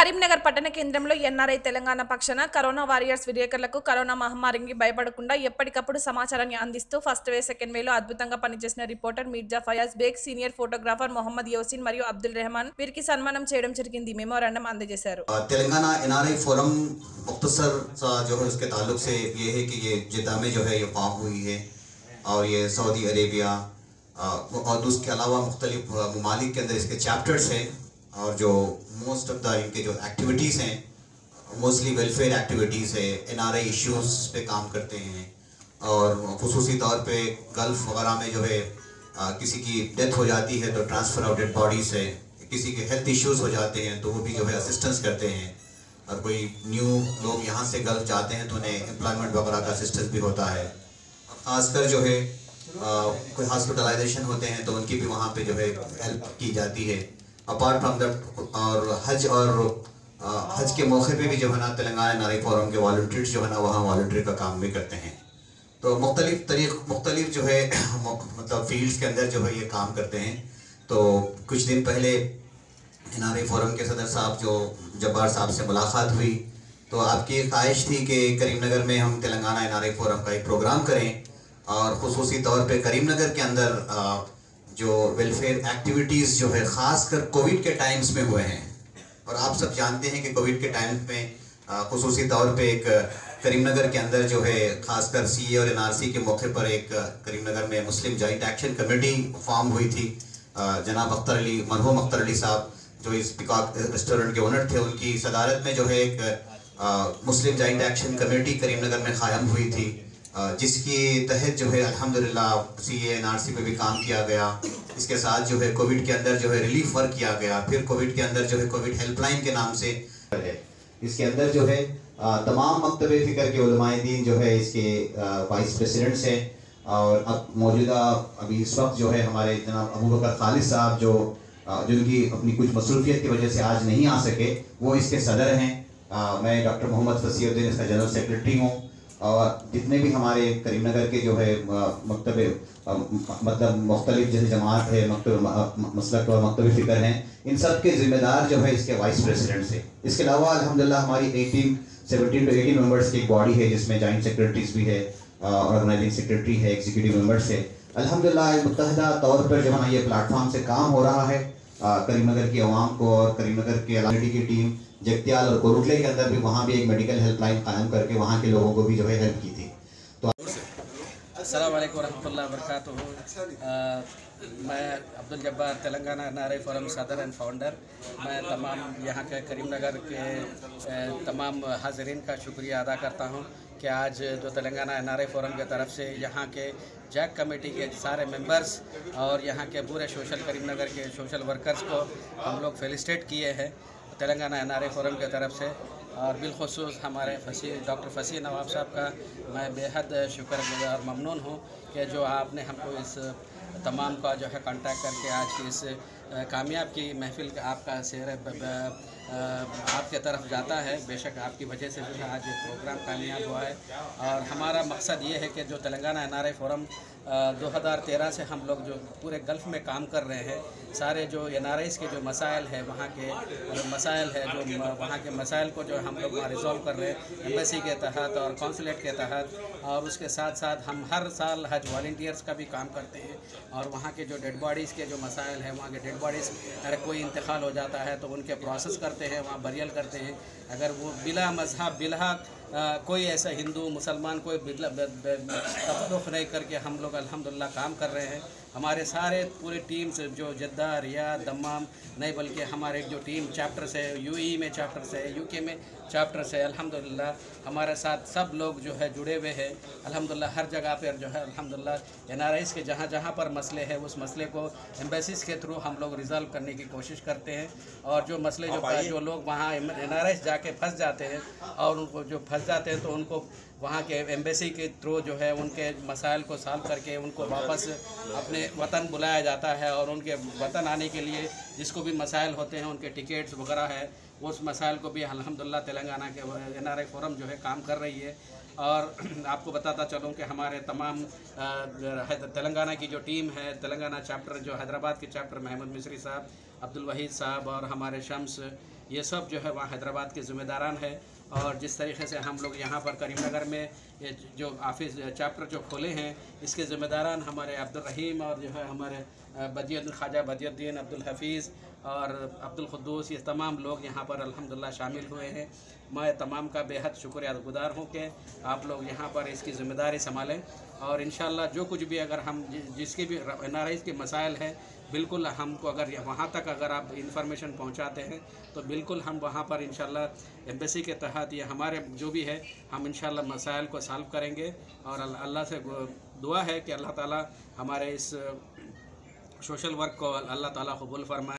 కరీంనగర్ పట్టణ కేంద్రంలో ఎన్ఆర్ఐ తెలంగాణ పక్షాన కరోనా వారియర్స్ విలేకరులకు కరోనా మహమ్మారికి భయపడకుండా ఎప్పటికప్పుడు సమాచారాన్ని అందిస్తూ ఫస్ట్ వే సెకండ్ వేలో అద్భుతంగా పనిచేసిన reporter Mirza Fayaz Baig, senior photographer Mohammed Yosin మరియు అబ్దుల్ రెహమాన్ వీరికి సన్మానం చేయడం జరిగింది. మెమోరాండం అందజేశారు. तेलंगाना एनआरआई फोरम मुख्तसर सा जो है उसके ताल्लुक से ये है कि ये जिद्दा में जो है ये फॉर्म हुई है और ये सऊदी अरेबिया और उसके अलावा मुख्तलिफ ममालिक के अंदर इसके चैप्टर्स हैं और जो मोस्ट ऑफ द इनके जो एक्टिविटीज़ हैं मोस्टली वेलफेयर एक्टिविटीज़ है, एनआरआई इश्यूज़ पे काम करते हैं और खुसूसी तौर पे गल्फ़ वगैरह में जो है किसी की डेथ हो जाती है तो ट्रांसफ़र ऑफ डेड बॉडीज़ है, किसी के हेल्थ इश्यूज़ हो जाते हैं तो वो भी जो है असिस्टेंस करते हैं और कोई न्यू लोग यहाँ से गल्फ़ जाते हैं तो उन्हें एम्प्लॉयमेंट वगैरह का असिस्टेंस भी होता है। ख़ासकर जो है कोई हॉस्पिटलाइजेशन होते हैं तो उनकी भी वहाँ पे जो है हेल्प की जाती है। अपार्ट फ्राम दैट और हज के मौके पे भी जो है ना तेलंगाना एनआरआई फोरम के वॉलंटियर्स जो है ना वहाँ वॉलंटियर का काम भी करते हैं। तो मुख्तलिफ जो है मतलब फील्ड्स के अंदर जो है ये काम करते हैं। तो कुछ दिन पहले एनआरआई फोरम के सदर साहब जो जब्बार साहब से मुलाकात हुई तो आपकी ख्वाहिश थी कि करीमनगर में हम तेलंगाना एनआरआई फोरम का एक प्रोग्राम करें और ख़ुसूसी तौर पे करीमनगर के अंदर जो वेलफेयर एक्टिविटीज़ जो है ख़ासकर कोविड के टाइम्स में हुए हैं और आप सब जानते हैं कि कोविड के टाइम्स में ख़ुसूसी तौर पे एक करीमनगर के अंदर जो है ख़ासकर सीए और एनआरसी के मौके पर एक करीमनगर में मुस्लिम जॉइंट एक्शन कमेटी फॉर्म हुई थी। जनाब मरहूम अख्तर अली साहब जो इस पिकॉक रेस्टोरेंट के ओनर थे उनकी सदारत में जो है एक मुस्लिम जॉइंट एक्शन कमेटी करीमनगर में क़ायम हुई थी जिसकी तहत जो है अल्हम्दुलिल्लाह सीए एनआरसी पे भी काम किया गया। इसके साथ जो है कोविड के अंदर जो है रिलीफ वर्क किया गया। फिर कोविड के अंदर जो है कोविड हेल्पलाइन के नाम से है। इसके अंदर जो है तमाम मकतबे फ़िक्र के उलमाए दीन जो है इसके वाइस प्रेसिडेंट्स हैं और अब मौजूदा अभी इस वक्त जो है हमारे जनाब अबू बकर खालिद साहब जिनकी अपनी कुछ मसरूफियत की वजह से आज नहीं आ सके वो इसके सदर हैं। मैं डॉक्टर मोहम्मद फसीउद्दीन इसका जनरल सेक्रेटरी हूँ और जितने भी हमारे करीमनगर के जो है मकतबे मतलब मुख्तलिफ जैसे जमात है मसलक और मकतबी फ़िक्र हैं इन सब के ज़िम्मेदार जो है इसके वाइस प्रेसिडेंट्स हैं। इसके अलावा अल्हम्दुलिल्लाह हमारी 17 to 18 मेंबर्स की एक बॉडी है जिसमें जॉइंट सेक्रेटरीज भी है, ऑर्गेनाइजिंग सेक्रेटरी है, एग्जीक्यूटिव मेंबर्स है। अल्हम्दुलिल्लाह मुत्तहदा तौर पर जो है ये प्लेटफॉर्म से काम हो रहा है करीमनगर की आवाम को और करीमनगर के अलाटी की टीम जगत्याल और कोरुटले के अंदर भी वहाँ भी एक मेडिकल हेल्पलाइन कायम करके वहाँ के लोगों को भी जो है हेल्प की थी। तो अस्सलाम वालेकुम रहमतुल्लाहि व बरकातुहू। मैं अब्दुल जब्बार तेलंगाना एनआरआई फोरम सदर एंड फाउंडर। मैं तमाम यहाँ के करीमनगर के तमाम हाज़रीन का शुक्रिया अदा करता हूँ कि आज जो तेलंगाना एनआरआई फोरम की तरफ से यहाँ के जैक कमेटी के सारे मेंबर्स और यहाँ के पूरे सोशल करीमनगर के सोशल वर्कर्स को हम लोग फेलिसिटेट किए हैं तेलंगाना एनआरआई फोरम की तरफ से। और बिलखुसूस हमारे डॉक्टर फसी नवाब साहब का मैं बेहद शुक्रगुज़ार ममनून हूँ कि जो आपने हमको इस तमाम का जो है कांटेक्ट करके आज की इस कामयाब की महफिल आपका शेर आपके तरफ जाता है। बेशक आपकी वजह से जो है आज ये प्रोग्राम कामयाब हुआ है और हमारा मकसद ये है कि जो तेलंगाना एनआरआई फोरम 2013 से हम लोग जो पूरे गल्फ़ में काम कर रहे हैं सारे जो एनआरआईज़ के जो मसाइल है वहाँ के जो मसाइल है जो वहाँ के मसाइल को जो हम लोग रिज़ॉल्व कर रहे हैं एम्बेसी के तहत और कौंसलेट के तहत। और उसके साथ साथ हम हर साल हज वॉलंटियर्स का भी काम करते हैं और वहाँ के जो डेड बॉडीज़ के जो मसाइल हैं वहाँ के डेड बॉडीज़ अगर कोई इंतकाल हो जाता है तो उनके प्रोसेस करते हैं, वहाँ बरियल करते हैं। अगर वो बिला मज़हब बिला कोई ऐसा हिंदू मुसलमान कोई तफ़र्रुक़ नहीं करके हम लोग अल्हम्दुलिल्लाह काम कर रहे हैं। हमारे सारे पूरी टीम्स जो जद्दा, रियाद, दम्माम नहीं बल्कि हमारे जो टीम चैप्टर्स है यूएई में चैप्टर्स है, यूके में चैप्टर्स है, अल्हम्दुलिल्लाह हमारे साथ सब लोग जो है जुड़े हुए हैं। अल्हम्दुलिल्लाह हर जगह पर जो है अल्हम्दुलिल्लाह एनआरआईज़ के जहाँ जहाँ पर मसले हैं उस मसले को एम्बेसीज़ के थ्रू हम लोग रिज़ॉल्व करने की कोशिश करते हैं। और जो मसले जो लोग वहाँ एनआरआईज़ जाके फंस जाते हैं और उनको जो फंस जाते हैं तो उनको वहाँ के एम्बेसी के थ्रू जो है उनके मसाइल को सॉल्व करके उनको वापस अपने वतन बुलाया जाता है और उनके वतन आने के लिए जिसको भी मसाइल होते हैं उनके टिकट्स वगैरह है उस मसाइल को भी अल्हम्दुलिल्लाह तेलंगाना के एनआरआई फोरम जो है काम कर रही है। और आपको बताता चलूँ कि हमारे तमाम तेलंगाना की जो टीम है तेलंगाना चैप्टर जो हैदराबाद के चैप्टर महमूद मिस्री साहब, अब्दुल वहीद साहब और हमारे शम्स ये सब जो है वहाँ हैदराबाद के ज़िम्मेदारान है। और जिस तरीके से हम लोग यहाँ पर करीमनगर में ये जो ऑफिस चैप्टर जो खोले हैं, इसके ज़िम्मेदारान हमारे अब्दुल रहीम और जो है हमारे ख्वाजा बदियुद्दीन, अब्दुल हफीज़ और अब्दुल क़ुद्दूस, ये तमाम लोग यहाँ पर अल्हम्दुलिल्लाह शामिल हुए हैं। मैं तमाम का बेहद शुक्रियागुज़ार हूँ कि आप लोग यहाँ पर इसकी ज़िम्मेदारी संभालें। और इंशाअल्लाह जो कुछ भी अगर हम जिसके भी NRIs के मसाइल हैं, बिल्कुल हमको अगर वहाँ तक अगर आप इंफॉर्मेशन पहुँचाते हैं तो बिल्कुल हम वहाँ पर इंशाअल्लाह एम्बेसी के तहत ये हमारे जो भी है हम इंशाअल्लाह मसाइल को सॉल्व करेंगे। और अल्लाह से दुआ है कि अल्लाह ताला हमारे इस सोशल वर्क को अल्लाह ताला कबूल फरमाए।